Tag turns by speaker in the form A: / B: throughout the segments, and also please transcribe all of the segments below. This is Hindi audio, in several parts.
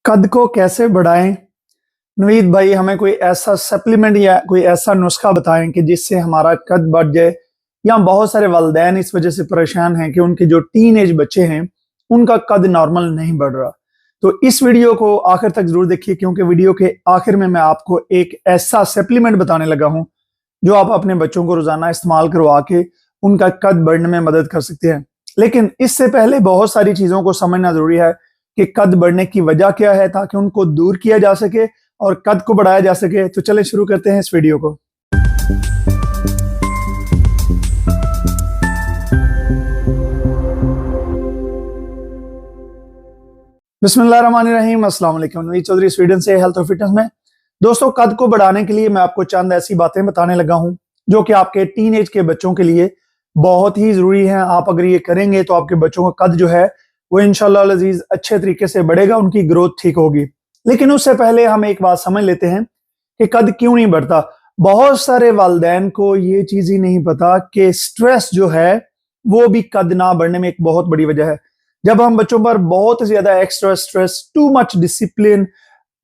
A: कद को कैसे बढ़ाएं? नवीद भाई हमें कोई ऐसा सप्लीमेंट या कोई ऐसा नुस्खा बताएं कि जिससे हमारा कद बढ़ जाए। या बहुत सारे वालिदैन इस वजह से परेशान हैं कि उनके जो टीन एज बच्चे हैं उनका कद नॉर्मल नहीं बढ़ रहा। तो इस वीडियो को आखिर तक जरूर देखिए, क्योंकि वीडियो के आखिर में मैं आपको एक ऐसा सप्लीमेंट बताने लगा हूं जो आप अपने बच्चों को रोजाना इस्तेमाल करवा के उनका कद बढ़ने में मदद कर सकते हैं। लेकिन इससे पहले बहुत सारी चीजों को समझना जरूरी है कि कद बढ़ने की वजह क्या है, ताकि उनको दूर किया जा सके और कद को बढ़ाया जा सके। तो चले शुरू करते हैं इस वीडियो को। बिस्मिल्लाहिर्रहमानिर्रहीम, अस्सलाम वालेकुम। नवीद चौधरी स्वीडन से हेल्थ और फिटनेस में। दोस्तों, कद को बढ़ाने के लिए मैं आपको चंद ऐसी बातें बताने लगा हूं जो कि आपके टीन एज के बच्चों के लिए बहुत ही जरूरी है। आप अगर ये करेंगे तो आपके बच्चों का कद जो है वो इंशाअल्लाह अज़ीज अच्छे तरीके से बढ़ेगा, उनकी ग्रोथ ठीक होगी। लेकिन उससे पहले हम एक बात समझ लेते हैं कि कद क्यों नहीं बढ़ता। बहुत सारे वालिदैन को ये चीज ही नहीं पता कि स्ट्रेस जो है वो भी कद ना बढ़ने में एक बहुत बड़ी वजह है। जब हम बच्चों पर बहुत ज्यादा extra stress, too much discipline,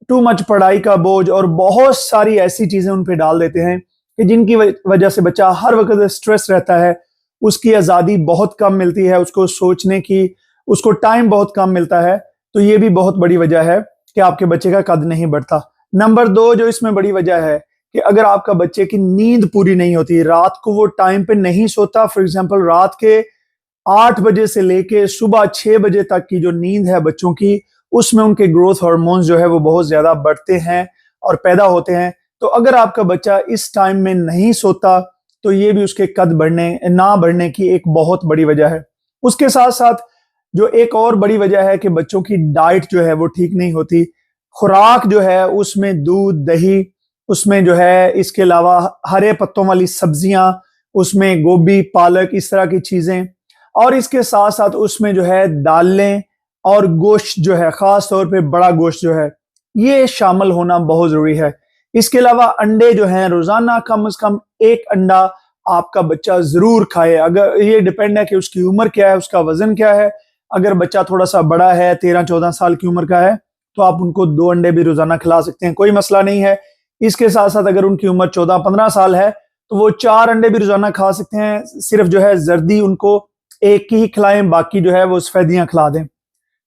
A: too much पढ़ाई का बोझ और बहुत सारी ऐसी चीजें उन पे डाल देते हैं कि जिनकी वजह से बच्चा हर वक्त स्ट्रेस रहता है, उसकी आजादी बहुत कम मिलती है, उसको सोचने की उसको टाइम बहुत कम मिलता है। तो ये भी बहुत बड़ी वजह है कि आपके बच्चे का कद नहीं बढ़ता। नंबर 2 जो इसमें बड़ी वजह है कि अगर आपका बच्चे की नींद पूरी नहीं होती, रात को वो टाइम पे नहीं सोता। फॉर एग्जांपल रात के 8 बजे से लेके सुबह 6 बजे तक की जो नींद है बच्चों की, उसमें उनके ग्रोथ हार्मोन्स जो है वो बहुत ज्यादा बढ़ते हैं और पैदा होते हैं। तो अगर आपका बच्चा इस टाइम में नहीं सोता तो ये भी उसके कद बढ़ने ना बढ़ने की एक बहुत बड़ी वजह है। उसके साथ साथ जो एक और बड़ी वजह है कि बच्चों की डाइट जो है वो ठीक नहीं होती। खुराक जो है उसमें दूध, दही, उसमें जो है इसके अलावा हरे पत्तों वाली सब्जियां, उसमें गोभी, पालक, इस तरह की चीजें, और इसके साथ साथ उसमें जो है दालें और गोश्त जो है, खास तौर पे बड़ा गोश्त जो है, ये शामिल होना बहुत जरूरी है। इसके अलावा अंडे जो हैं, रोजाना कम से कम 1 अंडा आपका बच्चा जरूर खाए। अगर ये डिपेंड है कि उसकी उम्र क्या है, उसका वजन क्या है। अगर बच्चा थोड़ा सा बड़ा है, 13-14 साल की उम्र का है, तो आप उनको 2 अंडे भी रोजाना खिला सकते हैं, कोई मसला नहीं है। इसके साथ साथ अगर उनकी उम्र 14-15 साल है तो वो 4 अंडे भी रोजाना खा सकते हैं। सिर्फ जो है जर्दी उनको एक ही खिलाएं, बाकी जो है वो सफेदियां खिला दें।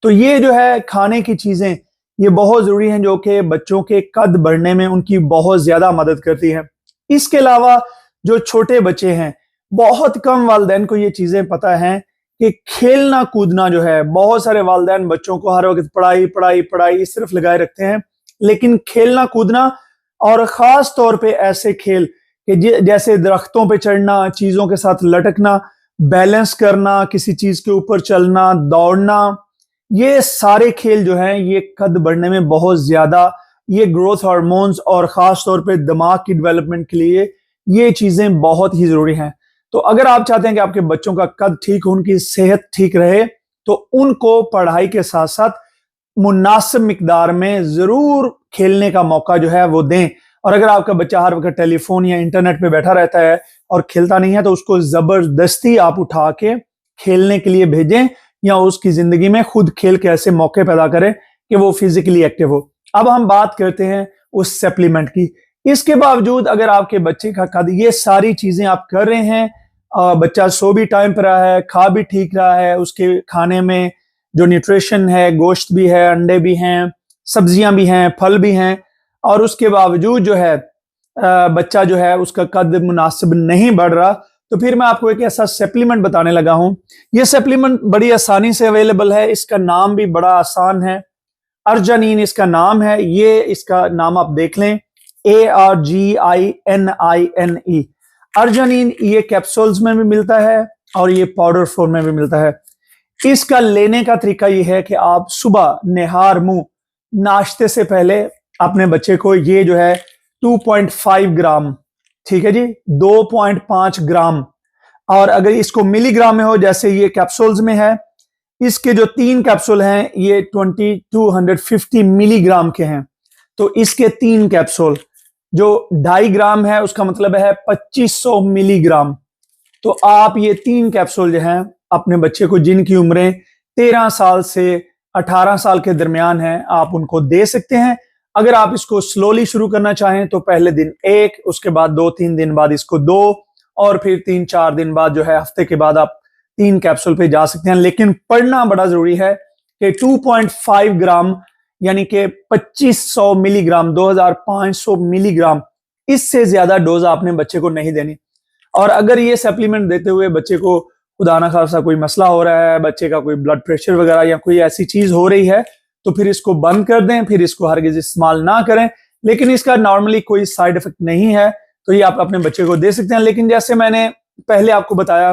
A: तो ये जो है खाने की चीजें ये बहुत जरूरी हैं जो कि बच्चों के कद बढ़ने में उनकी बहुत ज्यादा मदद करती है। इसके अलावा जो छोटे बच्चे हैं, बहुत कम वालिदैन को ये चीजें पता है कि खेलना कूदना जो है, बहुत सारे वालिदैन बच्चों को हर वक्त पढ़ाई पढ़ाई पढ़ाई सिर्फ लगाए रखते हैं, लेकिन खेलना कूदना और खास तौर पे ऐसे खेल कि जैसे दरख्तों पे चढ़ना, चीजों के साथ लटकना, बैलेंस करना, किसी चीज के ऊपर चलना, दौड़ना, ये सारे खेल जो हैं ये कद बढ़ने में बहुत ज्यादा, ये ग्रोथ हार्मोन्स और खास तौर पे दिमाग की डेवलपमेंट के लिए ये चीजें बहुत ही जरूरी हैं। तो अगर आप चाहते हैं कि आपके बच्चों का कद ठीक हो, उनकी सेहत ठीक रहे, तो उनको पढ़ाई के साथ साथ मुनासिब मिकदार में जरूर खेलने का मौका जो है वो दें। और अगर आपका बच्चा हर वक्त टेलीफोन या इंटरनेट पे बैठा रहता है और खेलता नहीं है, तो उसको जबरदस्ती आप उठा के खेलने के लिए भेजें, या उसकी जिंदगी में खुद खेल के ऐसे मौके पैदा करें कि वो फिजिकली एक्टिव हो। अब हम बात करते हैं उस सप्लीमेंट की। इसके बावजूद अगर आपके बच्चे का कद, ये सारी चीजें आप कर रहे हैं, बच्चा सो भी टाइम पर रहा है, खा भी ठीक रहा है, उसके खाने में जो न्यूट्रिशन है, गोश्त भी है, अंडे भी हैं, सब्जियां भी हैं, फल भी हैं, और उसके बावजूद जो है बच्चा जो है उसका कद मुनासिब नहीं बढ़ रहा, तो फिर मैं आपको एक ऐसा सप्लीमेंट बताने लगा हूं। यह सप्लीमेंट बड़ी आसानी से अवेलेबल है, इसका नाम भी बड़ा आसान है, अर्जिनिन इसका नाम है। ये इसका नाम आप देख लें, ARGININE। अर्जिनिन ये कैप्सूल्स में भी मिलता है और ये पाउडर फॉर्म में भी मिलता है। इसका लेने का तरीका ये है कि आप सुबह निहार मुंह नाश्ते से पहले अपने बच्चे को ये जो है 2.5 ग्राम, ठीक है जी, 2.5 ग्राम, और अगर इसको मिलीग्राम में हो जैसे ये कैप्सूल्स में है, इसके जो 3 कैप्सूल हैं ये 2250 मिलीग्राम के हैं। तो इसके 3 कैप्सूल जो 2.5 ग्राम है, उसका मतलब है 2500 मिलीग्राम। तो आप ये 3 कैप्सूल जो हैं अपने बच्चे को, जिनकी उम्रें 13 साल से 18 साल के दरमियान हैं, आप उनको दे सकते हैं। अगर आप इसको स्लोली शुरू करना चाहें तो पहले दिन 1, उसके बाद 2-3 दिन बाद इसको 2 और फिर 3-4 दिन बाद जो है हफ्ते के बाद आप 3 कैप्सूल पे जा सकते हैं। लेकिन पढ़ना बड़ा जरूरी है कि 2.5 ग्राम यानी कि 2500 मिलीग्राम, 2500 मिलीग्राम, इससे ज्यादा डोज आपने बच्चे को नहीं देनी। और अगर ये सप्लीमेंट देते हुए बच्चे को खुदा ना खासा कोई मसला हो रहा है, बच्चे का कोई ब्लड प्रेशर वगैरह या कोई ऐसी चीज हो रही है, तो फिर इसको बंद कर दें, फिर इसको हरगिज इस्तेमाल ना करें। लेकिन इसका नॉर्मली कोई साइड इफेक्ट नहीं है, तो ये आप अपने बच्चे को दे सकते हैं। लेकिन जैसे मैंने पहले आपको बताया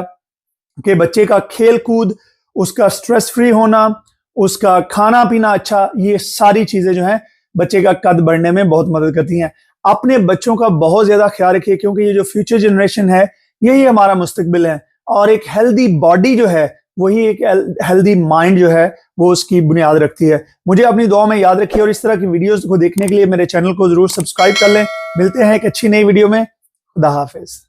A: कि बच्चे का खेल कूद, उसका स्ट्रेस फ्री होना, उसका खाना पीना अच्छा, ये सारी चीजें जो हैं बच्चे का कद बढ़ने में बहुत मदद करती हैं। अपने बच्चों का बहुत ज्यादा ख्याल रखिए, क्योंकि ये जो फ्यूचर जनरेशन है यही हमारा मुस्तकबिल है। और एक हेल्दी बॉडी जो है वही एक हेल्दी माइंड जो है वो उसकी बुनियाद रखती है। मुझे अपनी दुआ में याद रखिए और इस तरह की वीडियोस को देखने के लिए मेरे चैनल को जरूर सब्सक्राइब कर लें। मिलते हैं एक अच्छी नई वीडियो में। खुदा हाफिज।